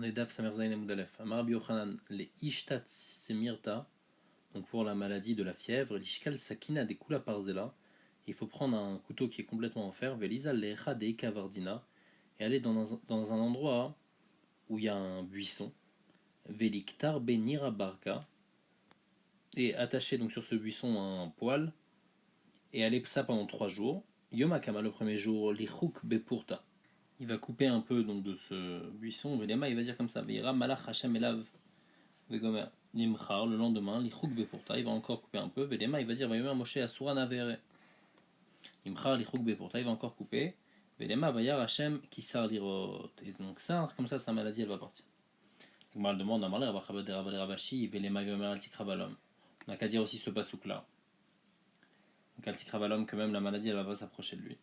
On est Daf Samerzain et Moudalef. Amar Rabbi Yochanan, les Ishtat Semirta, donc pour la maladie de la fièvre, l'Ishkal Sakina des Kula Parzela, il faut prendre un couteau qui est complètement en fer, Velisa Lecha de Ikavardina, et aller dans un endroit où il y a un buisson, Veliktar Benira Barka, et attacher donc sur ce buisson un poil, et aller ça pendant 3 jours. Yom Akama, le premier jour, Lichuk Bepurta. Il va couper un peu donc de ce buisson, Velema, il va dire comme ça, Veira Malach Hashem Elav Vegomer. Limchar, le lendemain, Lichuk Bepurta, il va encore couper un peu, Velema, il va dire, Vayomer Moshe Asurana Vere. Limchar, Lichuk Bepurta, il va encore couper, Velema, Vayar Hashem Kisar Lirot. Et donc ça, comme ça, sa maladie, elle va partir. Le Gemara demande, Amarle, Rabachabad Ravashi, Velema Veomer Altikravalom. On n'a qu'à dire aussi ce pasouk là. Donc Altikravalom, que même la maladie, elle va pas s'approcher de lui.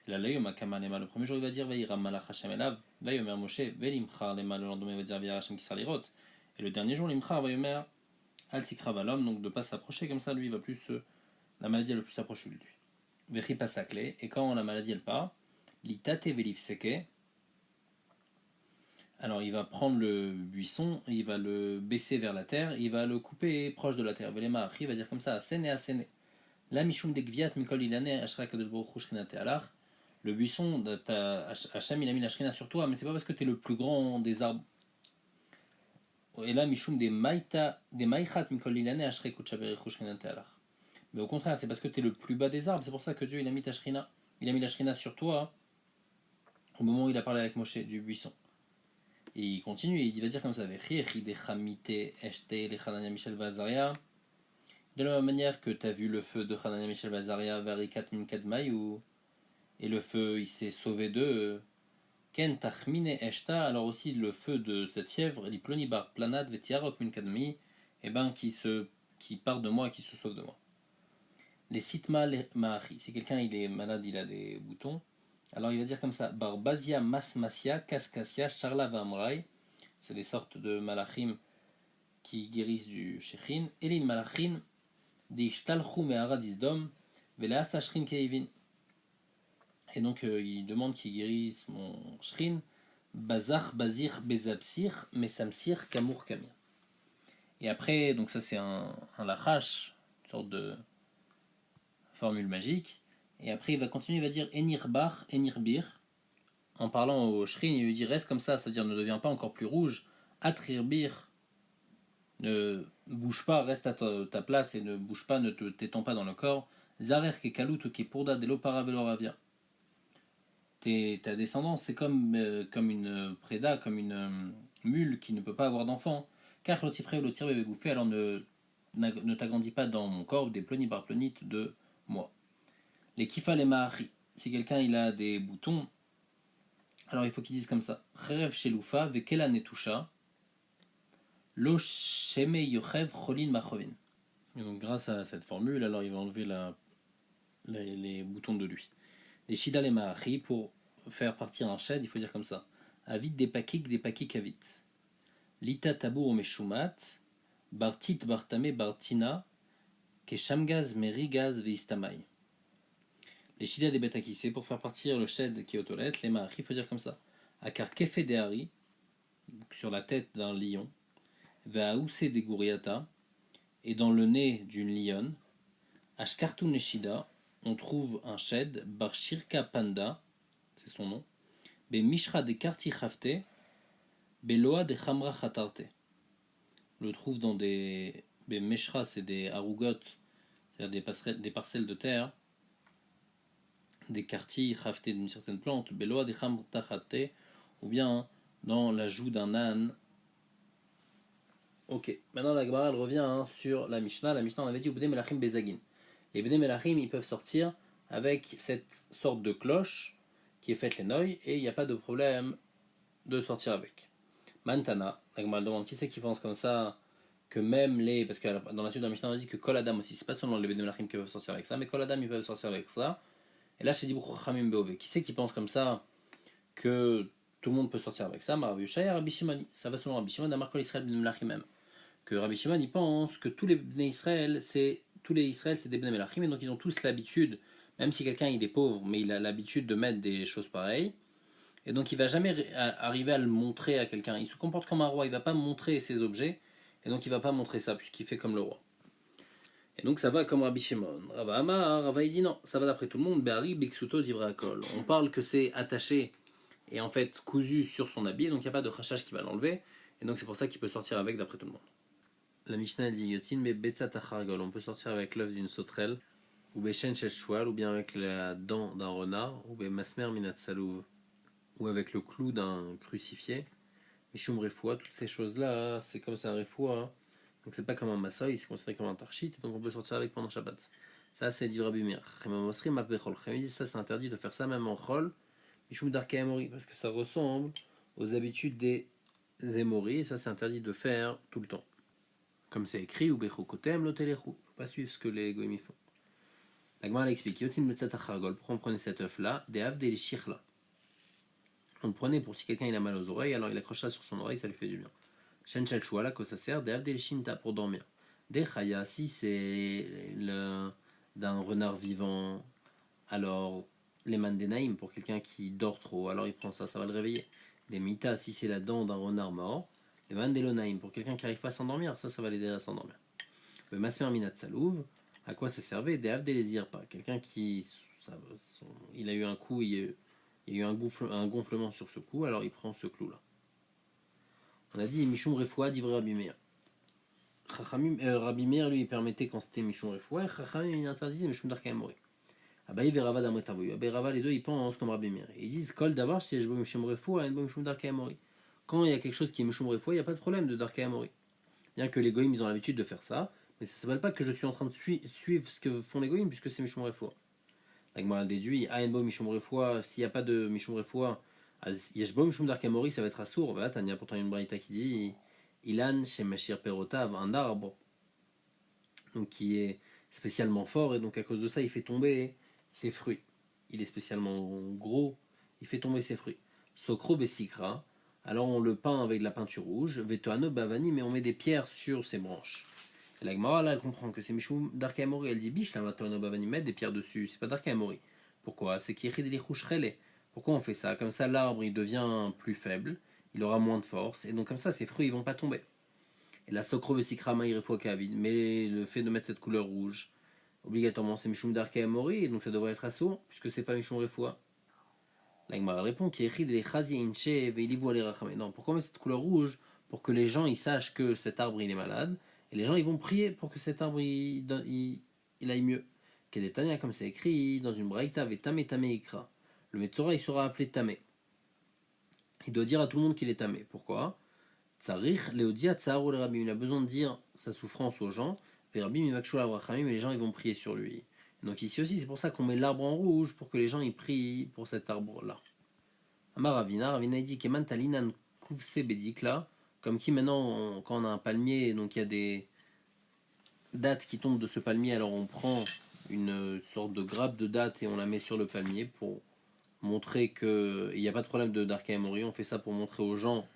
Le premier jour il va dire Vaïram Malach Hashem Elav, Vaïomer Moshe, Velimchar Lema, le lendemain il va dire Vaïra Hashem Kisar Lirot. Et le dernier jour, Limchar Vaïomer Al Tikravalom, donc de ne pas s'approcher comme ça, lui il va plus la maladie elle va plus s'approcher de lui. Vechi Pasakle, et quand la maladie elle part, Litate Velif Seke, alors il va prendre le buisson, il va le baisser vers la terre, il va le couper proche de la terre. Velema Achi, il va dire comme ça, Asene Asene. La Mishum Degviat Mikol Ilane Ashra Kadosh Baruch Hu Shrinate Alach. Le buisson, Hachem il a mis la shrina sur toi, mais c'est pas parce que tu es le plus grand des arbres. Et là, Mishum des Maïchat Mikol Lilane Ashre Kuchaberich Shrinate Alach. Mais au contraire, c'est parce que tu es le plus bas des arbres, c'est pour ça que Dieu il a mis ta shrina. Il a mis la shrina sur toi au moment où il a parlé avec Moshe du buisson. Et il continue, et il va dire comme ça, de la même manière que tu as vu le feu de Hanania Michel Vazaria, Varikat Minkadmaï, et le feu il s'est sauvé d'eux. Ken Tachmine Eshta, alors aussi le feu de cette fièvre, Liplonibar Planad Vetiarok Minkadmi, et ben qui part de moi, qui se sauve de moi. Les Sitma Mahari, si quelqu'un il est malade, il a des boutons, alors il va dire comme ça, Barbazia Masmasia, Kaskasia, Charla Vamrai, c'est des sortes de malachim qui guérissent du Shechin, Elin Malachim, Dishtalchou Meharadizdom, Veleasa Shrin Keivin. Et donc il demande qu'il guérisse mon shrin, Bazar, Bazir, Bezapsir, Mesamsir, Kamour, Kamir. Et après, donc ça c'est un lachash, une sorte de formule magique. Et après il va continuer, il va dire Enirbach, Enirbir. En parlant au shrin, il lui dit reste comme ça, c'est-à-dire ne deviens pas encore plus rouge. Atrirbir, ne bouge pas, reste à ta place et ne bouge pas, ne t'étends pas dans le corps. Zarer Kekalut, Kepurda, Delo Paraveloravia. Ta descendance, c'est comme une préda, comme une mule qui ne peut pas avoir d'enfant. Car l'otifré ou l'otiré bébé gouffé, alors ne t'agrandis pas dans mon corps des ploni par plonite de moi. Les kifa les mahari, si quelqu'un il a des boutons, alors il faut qu'il dise comme ça. Cherev sheloufa vekela netusha lo sheme yochev cholin machovin. Et donc grâce à cette formule, alors il va enlever les boutons de lui. Les shida les mahari, pour faire partir un shed, il faut dire comme ça. Avit des pakik avit. Lita tabour meshumat, bartit bartame bartina, keshamgaz merigaz veistamai. Les shida des betakissé, pour faire partir le shed qui est aux toilettes, les mahari, il faut dire comme ça. Akar kefe de hari, sur la tête d'un lion, veaouse des gouriata, et dans le nez d'une lionne, ashkartu neshida, on trouve un shed, Bar Shirka Panda, c'est son nom, Be Mishra de Karti Khafte, Beloa de Khamra Khatarte. On le trouve dans des. Be Mishra, c'est des harugotes, c'est-à-dire des parcelles de terre, des Karti Khafte d'une certaine plante, Beloa de Khamra Khatarte, ou bien dans la joue d'un âne. Ok, maintenant la Gemara elle revient sur la Mishnah. La Mishnah on avait dit Bnei Melachim Bezagin. Les Bnei Melachim ils peuvent sortir avec cette sorte de cloche qui est faite les noyes et il n'y a pas de problème de sortir avec. Mantana, la Gemara demande qui c'est qui pense comme ça que même les. Parce que dans la suite de la Mishnah on a dit que Kol Adam aussi, c'est pas seulement les Bnei Melachim qui peuvent sortir avec ça, mais Kol Adam ils peuvent sortir avec ça. Et là c'est dit Chachamim Beove. Qui c'est qui pense comme ça que tout le monde peut sortir avec ça? Marav Yushaya, Rabbi Shimoni. Ça va selon Rabbi Shimon, d'Amar Kol Israël Bnei Melachim même. Que Rabbi Shimon il pense que tous les Bnei Israël c'est des Bnei Melachim et donc ils ont tous l'habitude, même si quelqu'un il est pauvre mais il a l'habitude de mettre des choses pareilles, et donc il va jamais arriver à le montrer à quelqu'un. Il se comporte comme un roi, il va pas montrer ses objets, et donc il va pas montrer ça, puisqu'il fait comme le roi. Et donc ça va comme Rabbi Shimon. Rava Amar, Rava il dit non, ça va d'après tout le monde. Be'ari biksuto divrei hakol. On parle que c'est attaché et en fait cousu sur son habit, donc il n'y a pas de rachage qui va l'enlever, et donc c'est pour ça qu'il peut sortir avec d'après tout le monde. La Mishnah dit Yotzin be betzat achargol. On peut sortir avec l'œuf d'une sauterelle, ou beshen shel shoual, ou bien avec la dent d'un renard, ou be masmer minat salouv, ou avec le clou d'un crucifié. Mishum refoua, toutes ces choses-là, c'est comme c'est un refoua, hein. Donc c'est pas comme un massoï, c'est considéré comme un tarchit, donc on peut sortir avec pendant Shabbat. Ça c'est dit Rabbi Meir. Ils disent ça c'est interdit de faire ça même en chol, Mishum darkei amori, parce que ça ressemble aux habitudes des Émoris, et ça c'est interdit de faire tout le temps. Comme c'est écrit, ou bechokotem lotelechou, faut pas suivre ce que les goyim font. La Gemara l'explique, Yotzin betzat achargol, pourquoi on prenait cet œuf là, des avdei shichla. On le prenait pour si quelqu'un il a mal aux oreilles, alors il accroche ça sur son oreille, ça lui fait du bien. Shen shel shouala, que ça sert, des avdei shinta, pour dormir. Des chaya, si c'est d'un renard vivant, alors les mandenaïm, pour quelqu'un qui dort trop, alors il prend ça, ça va le réveiller. Des mita, si c'est la dent d'un renard mort. Les mandelonaïm, pour quelqu'un qui n'arrive pas à s'endormir, ça va l'aider à s'endormir. Le masmer minat salouv, à quoi ça servait? Des avdei les pas. Quelqu'un qui, il a eu un coup, il y a eu un gonflement sur ce cou, alors il prend ce clou-là. On a dit Mishum Refoua divrei Rabbi Meir. Rabbi Meir lui permettait quand c'était Mishum Refoua, et Chachamim il interdisait Mishum darkei amori. Abaye et Rava d'Amrit Avoyu. Abaye et Rava, les deux, ils pensent comme Rabbi Meir. Ils disent Kol d'avoir si je veux Mishum Refoua, et Mishum darkei amori. Quand il y a quelque chose qui est Mishum Refoua, il n'y a pas de problème de darkei amori. Bien que les goyim ils ont l'habitude de faire ça, mais ça ne s'appelle pas que je suis en train de suivre ce que font les goyim, puisque c'est Mishum Refoua. La Gemara déduit Aenbo Mishum Refoua, s'il n'y a pas de Mishum Refoua, Yeshbo Mishum darkei amori, ça va être assour. Voilà, Tania, pourtant il y a une braïta qui dit Ilan chez Mashir Perotav, un arbre donc qui est spécialement fort, et donc à cause de ça il fait tomber ses fruits. Il est spécialement gros, il fait tomber ses fruits. Sokro Besikra, alors on le peint avec de la peinture rouge. Vetoano Bavani, mais on met des pierres sur ses branches. Et la Gemara là elle comprend que c'est Mishum darkei amori, elle dit biche la Vetoano Bavani, mettre des pierres dessus, c'est pas darkei amori. Pourquoi? C'est qu'il y a des roucherelles. Pourquoi on fait ça? Comme ça l'arbre il devient plus faible, il aura moins de force, et donc comme ça ses fruits ils vont pas tomber. Et la sokro vesikrama irefua kavid, mais le fait de mettre cette couleur rouge, obligatoirement c'est Mishum darkei amori, et donc ça devrait être assour, puisque c'est pas Mishum refua. La Gemara répond qu'il écrit les chazi inche veilivu ale rachame. Non, pourquoi mettre cette couleur rouge? Pour que les gens ils sachent que cet arbre il est malade, et les gens ils vont prier pour que cet arbre il aille mieux. Kedetania, comme c'est écrit dans une braïta, vetame tame ikra. Le Metzora il sera appelé tamé. Il doit dire à tout le monde qu'il est tamé. Pourquoi? Tsarich, Léodia, Tsarou, le Rabbi, il a besoin de dire sa souffrance aux gens. Et Rabbi, mais les gens ils vont prier sur lui. Donc ici aussi, c'est pour ça qu'on met l'arbre en rouge, pour que les gens ils prient pour cet arbre-là. Amar Ravina, il dit Keman Talinan Koufse Bedikla, comme qui maintenant, quand on a un palmier, donc il y a des dattes qui tombent de ce palmier, alors on prend une sorte de grappe de dattes et on la met sur le palmier pour montrer qu'il n'y a pas de problème de darkei amori. On fait ça pour montrer aux gens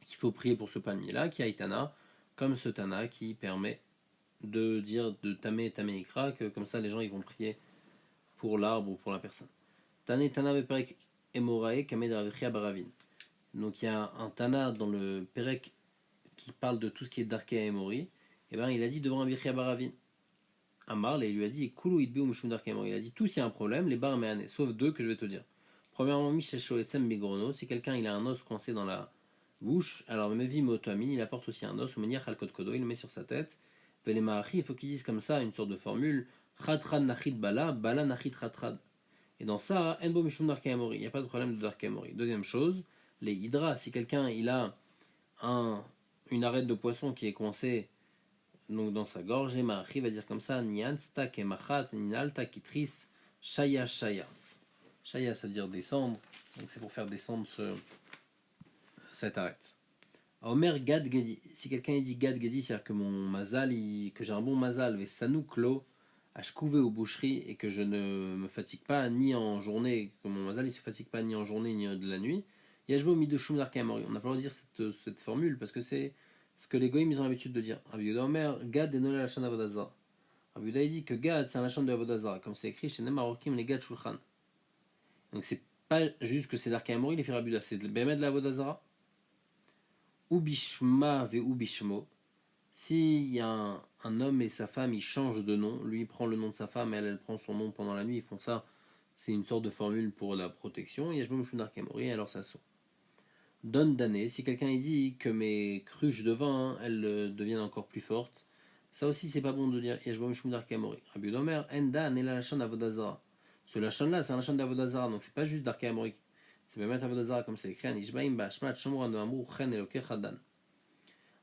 qu'il faut prier pour ce palmier-là, qui a Itana, comme ce Tana qui permet de dire de Tamé Tamé Ikra, que comme ça les gens ils vont prier pour l'arbre ou pour la personne. Tane Tana Beperek Emorae Kamed Ravechia Baravin. Donc il y a un Tana dans le Perek qui parle de tout ce qui est darkei amori, et ben il a dit devant Ravechia Baravin. Amar, il lui a dit Kulu Idbeu Mishum darkei amori. Il a dit tous il y a un problème, les bar meane, sauf deux que je vais te dire. Premièrement, Mishesho Esem Migrono, si quelqu'un il a un os coincé dans la bouche, alors Mevi Motoami, il apporte aussi un os, ou Menir Halkot Kodo, il le met sur sa tête. Velemaachi, il faut qu'ils disent comme ça une sorte de formule Chatrad Nachid Bala, Bala Nachid Chatrad. Et dans ça, Enbo Mishum darkei amori, il n'y a pas de problème de darkei amori. Deuxième chose, les hydras, si quelqu'un il a une arête de poisson qui est coincée donc dans sa gorge, et Maachi va dire comme ça Niansta Kemachat, Ninalta Kitris, Shaya Shaya. Shaya, ça veut dire descendre, donc c'est pour faire descendre cette arête. Omer Gad Gedi, si quelqu'un dit Gad Gedi, c'est-à-dire que mon mazal, que j'ai un bon mazal, et sanouklo, à chkouvé aux boucheries, et que je ne me fatigue pas ni en journée, que mon mazal il se fatigue pas ni en journée ni de la nuit, yajbo midoshum darkei amori. On a fallu dire cette formule parce que c'est ce que les goïms ils ont l'habitude de dire. Rabbi Yehuda Omer Gad enole lachon avodazara. Rabbi Yehuda dit que Gad c'est un lachon de avodazara, comme c'est écrit chez Nemarokim les Gad shulchan. Donc c'est Pas juste que c'est d'Arka Amori, les Firabuda, c'est le Bémet de la Vodazara. Ou Bishma ve ou Bishmo. S'il y a un homme et sa femme, ils changent de nom, lui il prend le nom de sa femme, elle prend son nom pendant la nuit, ils font ça, c'est une sorte de formule pour la protection. Yashbom Shundar Kamori, alors ça saut. Donne d'année, si quelqu'un il dit que mes cruches de vin, elles deviennent encore plus fortes, ça aussi c'est pas bon de dire Yashbom Shundar Kamori. Rabbi Omer, Enda, Nela Lachan Avodazara. Ce Lachan là, c'est un Lachan d'Avodazara, donc c'est pas juste d'Arka Amorique. C'est même Avodazara comme c'est écrit, Nishbaim Bashmat Shomran de Amrou Chen Elokecha Dan.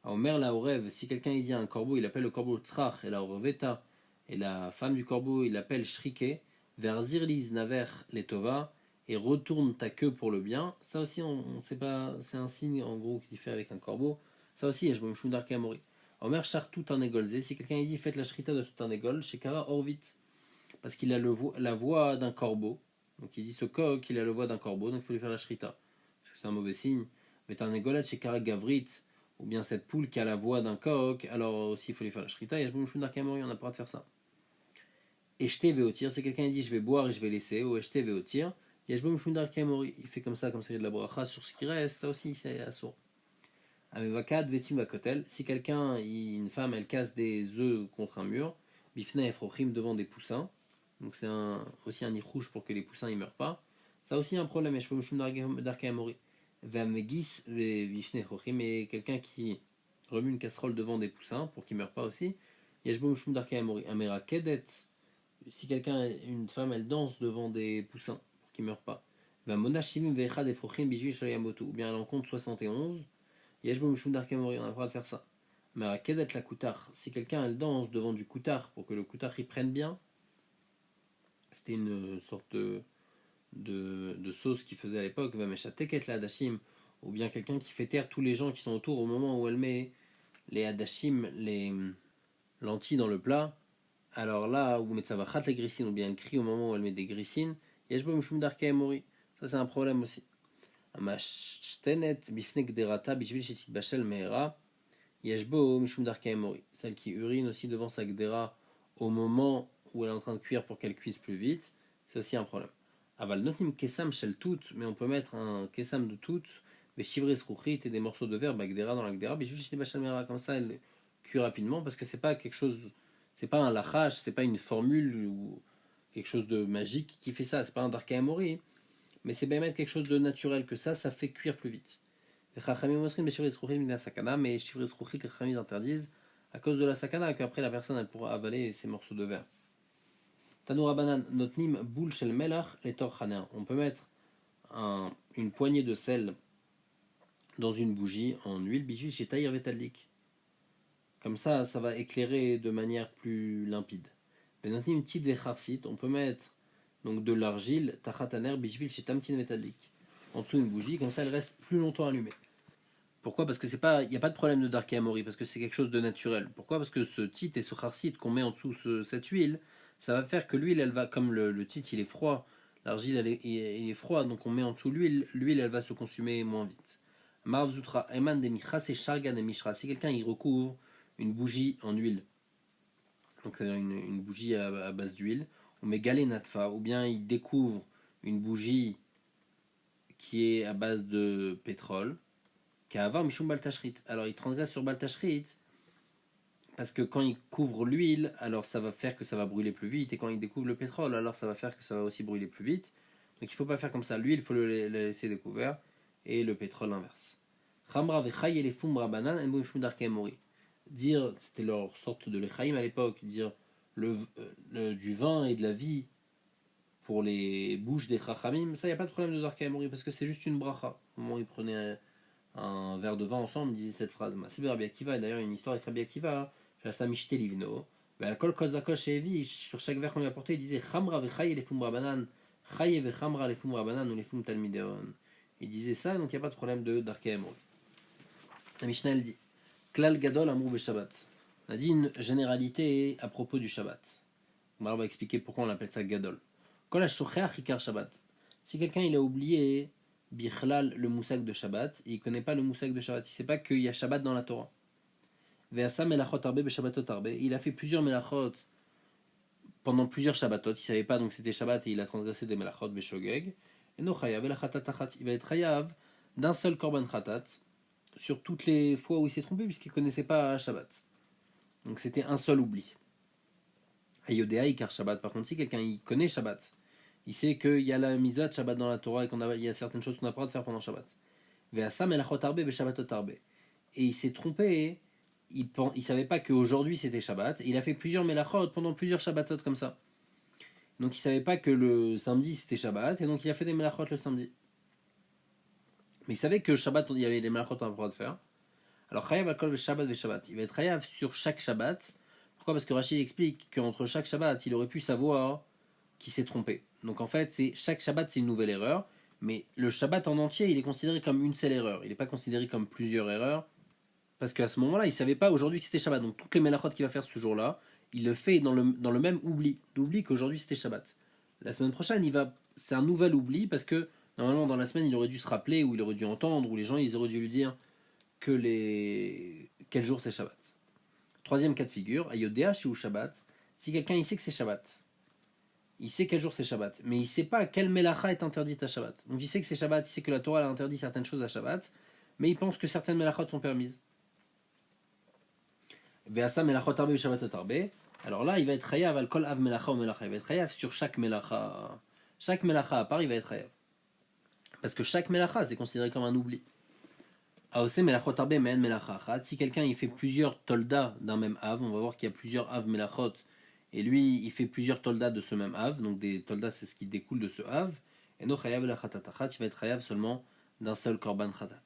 Omer la rêve, si quelqu'un il dit à un corbeau, il appelle le corbeau Tzrach, et la Orveta, et la femme du corbeau, il l'appelle Shrike, vers Zirliz Naver Letova, et retourne ta queue pour le bien. Ça aussi, on sait pas, c'est un signe en gros qui fait avec un corbeau. Ça aussi, je me suis d'Arka Amori. Omer Chartout un égolzé, si quelqu'un il dit faites la shrita de tout un égol, Shekara Orvit, parce qu'il a la voix d'un corbeau. Donc il dit ce coq, il a la voix d'un corbeau, donc il faut lui faire la shrita. Parce que c'est un mauvais signe. Mais un égolat Shekara Gavrit, ou bien cette poule qui a la voix d'un coq, alors aussi il faut lui faire la shrita. Et je me suis d'Arka Amori, on n'a pas le droit de faire ça. Et je t'ai au tir, si quelqu'un dit je vais boire et je vais laisser, ou je t'ai au tir, il fait comme ça il y a de la bracha sur ce qui reste, ça aussi c'est assourd. Avevakad vetim vakotel, si quelqu'un, une femme, elle casse des œufs contre un mur, bifna efrochim devant des poussins, donc c'est aussi un nid rouge pour que les poussins ne meurent pas, ça aussi un problème, et je peux me darka amori. Vamegis vifne efrochim, et quelqu'un qui remue une casserole devant des poussins pour qu'ils ne meurent pas aussi, yashbo mshum darka amori. Amera kedet, si quelqu'un, une femme, elle danse devant des poussins pour qu'ils ne meurent pas. Va monashimim vechad efrochim bijui shayamotu, ou bien elle en compte 71. Yeshbo mishum darkamori, on a le droit de faire ça. Mais à kedet la koutar, si quelqu'un elle danse devant du koutar pour que le koutar y prenne bien, c'était une sorte de sauce qu'il faisait à l'époque, va mesha teket la hadashim, ou bien quelqu'un qui fait taire tous les gens qui sont autour au moment où elle met les hadashim, les lentilles dans le plat. Alors là, ou metzavachat les grissines, ou bien elle crie au moment où elle met des grissines, Yeshbo mishum darkamori, ça c'est un problème aussi. Amashtenet bifnek derata bishvil shetit bashel meera. Yashbo mishum darka emori, celle qui urine aussi devant sa gdera au moment où elle est en train de cuire pour qu'elle cuise plus vite, c'est aussi un problème. Aval notnim kesam shel tout, mais on peut mettre un kesam de tout, mais chivres rouchit et des morceaux de verre bagdera dans la gdera, bishvil shetit bashel meera, comme ça elle cuit rapidement parce que c'est pas quelque chose, c'est pas un lachash, c'est pas une formule ou quelque chose de magique qui fait ça, c'est pas un darka emori. Mais c'est bien mettre quelque chose de naturel que ça fait cuire plus vite. Mais chivres rouchit, les chachamim interdisent à cause de la sakana, qu'après la personne elle pourra avaler ces morceaux de verre. Tanoura banan notnim boul shel melach les torchaner. On peut mettre une poignée de sel dans une bougie en huile bijou chez taïr vetalik. Comme ça va éclairer de manière plus limpide. Notnim tit vecharsit. On peut mettre donc de l'argile, tachataner, bishvil, chez tamtin métallique. En dessous une bougie, comme ça elle reste plus longtemps allumée. Pourquoi? Parce que c'est pas, il n'y a pas de problème de darké amori, parce que c'est quelque chose de naturel. Pourquoi? Parce que ce tit et ce charsit qu'on met en dessous cette huile, ça va faire que l'huile, elle va, comme le tit il est froid, l'argile il est froid, donc on met en dessous l'huile elle va se consumer moins vite. Maravzutra, eman de michras et chargan et mishra. Si quelqu'un il recouvre une bougie en huile, donc une bougie à base d'huile, on met galé natfa, ou bien il découvre une bougie qui est à base de pétrole, qu'avar mishum baltashrit. Alors il transgresse sur baltashrit, parce que quand il couvre l'huile, alors ça va faire que ça va brûler plus vite, et quand il découvre le pétrole, alors ça va faire que ça va aussi brûler plus vite. Donc il ne faut pas faire comme ça. L'huile, il faut la laisser découvert, et le pétrole l'inverse. Khamra vechay et les fumra banan en mishum darke mori. Dire, c'était leur sorte de lechaïm à l'époque, dire du vin et de la vie pour les bouches des chachamim, ça, il n'y a pas de problème de darka mori parce que c'est juste une bracha. Au moment où ils prenaient un verre de vin ensemble, ils disaient cette phrase. C'est Rabbi Akiva, et d'ailleurs, il y a une histoire avec Rabbi Akiva, Mishte Livno. Sur chaque verre qu'on lui apportait, il disait Chamra vechay les fumra banan, Chaye vechamra les fumra banan ou les fum talmideon. Il disait ça, donc il n'y a pas de problème de darka mori. La Mishnah, elle dit Klal gadol amrou be Shabbat. On a dit une généralité à propos du Shabbat. On va expliquer pourquoi on appelle ça gadol. Kol ha-shocheach ikar Shabbat. Si quelqu'un il a oublié bichlal le moussak de Shabbat, et il ne connaît pas le moussak de Shabbat, il ne sait pas qu'il y a Shabbat dans la Torah. Ve'asa melachot arbe be Shabbatot arbe. Il a fait plusieurs melachot pendant plusieurs Shabbatot. Il ne savait pas donc c'était Shabbat et il a transgressé des melachot be shogeg. Et no chayav, et la chatat achat, il va être chayav d'un seul korban chatat sur toutes les fois où il s'est trompé, puisqu'il ne connaissait pas Shabbat. Donc c'était un seul oubli. Ayodéa, car Shabbat, par contre, si quelqu'un il connaît Shabbat, il sait qu'il y a la mitzvah de Shabbat dans la Torah et qu'il y a certaines choses qu'on n'a pas le droit de faire pendant Shabbat. Ve'asam elachot arbe ve'shabbatot arbe. Et il s'est trompé, il savait pas qu'aujourd'hui c'était Shabbat, il a fait plusieurs melachot pendant plusieurs Shabbatot comme ça. Donc il savait pas que le samedi c'était Shabbat, et donc il a fait des melachot le samedi. Mais il savait que Shabbat, il y avait des melachot qu'on n'a pas le droit de faire. Alors chayav al kol ve'shabbat ve'shabbat. Il va être chayav sur chaque Shabbat. Pourquoi? Parce que Rachid explique qu'entre chaque Shabbat, il aurait pu savoir qu'il s'est trompé. Donc en fait, chaque Shabbat c'est une nouvelle erreur, mais le Shabbat en entier, il est considéré comme une seule erreur. Il n'est pas considéré comme plusieurs erreurs. Parce qu'à ce moment-là, il ne savait pas aujourd'hui que c'était Shabbat. Donc toutes les melachot qu'il va faire ce jour-là, il le fait dans le même oubli. L'oubli qu'aujourd'hui c'était Shabbat. La semaine prochaine, c'est un nouvel oubli parce que normalement dans la semaine, il aurait dû se rappeler, ou il aurait dû entendre, ou les gens ils auraient dû lui dire quel jour c'est Shabbat. Troisième cas de figure, Ayodéa ou Shabbat. Si quelqu'un il sait que c'est Shabbat, il sait quel jour c'est Shabbat, mais il ne sait pas quelle melacha est interdite à Shabbat. Donc il sait que c'est Shabbat, il sait que la Torah a interdit certaines choses à Shabbat, mais il pense que certaines melachot sont permises. Ve'asa melachot arbe ve'shabbatot arbe. Alors là, il va être chayav al kol av melacha ou melacha. Il va être chayav sur chaque melacha. Chaque melacha à part, il va être chayav. Parce que chaque melacha, c'est considéré comme un oubli. Aose melachot arbe me'en melacha achat. Si quelqu'un il fait plusieurs toldas d'un même av, on va voir qu'il y a plusieurs av melachot, et lui il fait plusieurs toldas de ce même av. Donc des toldas, c'est ce qui découle de ce av. Et no chayav la chatat achat, il va être chayav seulement d'un seul korban chatat.